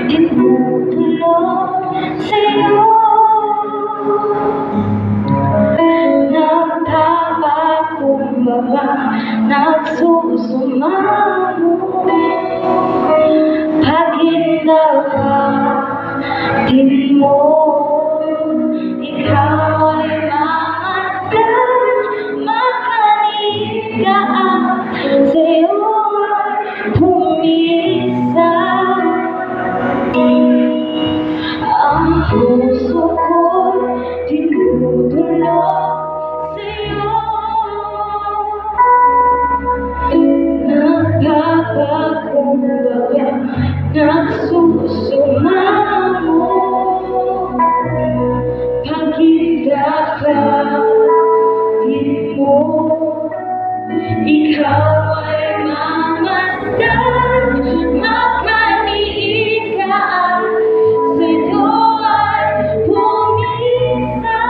tinutulog sa'yo. Nagpapakumbaba, nagsusumamo. Paghindapatin mo, ikaw ay mamasdan. Makaniga sa'yo pumisa. Ang puso ko'y tinutulog sa'yo. Nagpapakumbaba, nagsusumamo. Paghindapatin mo, ikaw ay mamasdan. Makaniig ka sa'yo ay pumisa.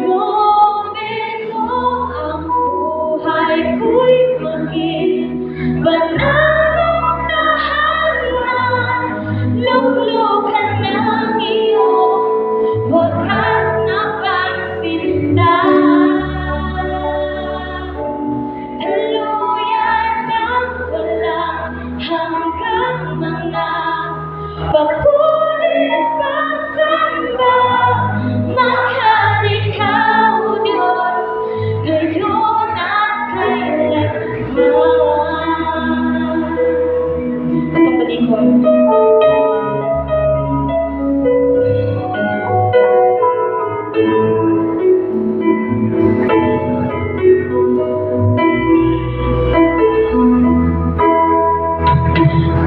Loobin mo ang buhay ko'y maging banalong tahanan. Luglugan ng iyong wakas na pagsinta. Daluyan ng walang hanggang mga papulit pagsamba. Makarikaw, Diyos, ngayon at kailanman. Itong palikon.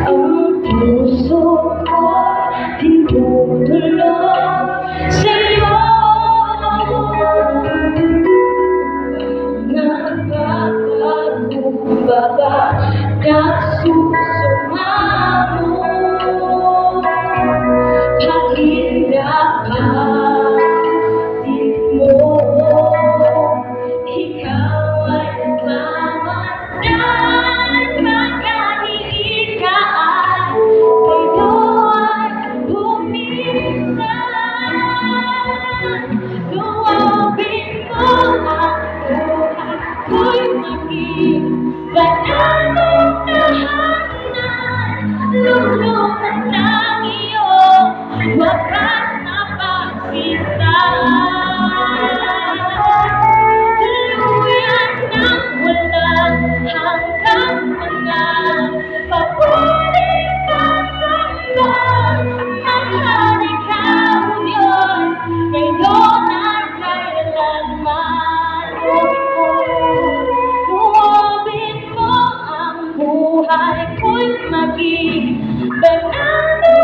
Ang puso ko'y tinutulog sa'yo. Nagpapakumbaba, nagsusumamo. Paghindapatin mo, ikaw ay mamasdan. Makaniig ka sa'yo ay pumisa. Loobin mo ang buhay ko'y maging banalong tahanan. Luglugan ng iyong wakas na pagsinta. Daluyan ng walang hanggang mga papulit pagsamba. Makarikaw, Diyos, ngayon at kailanman. Loobin mo ang buhay ko'y maging banal.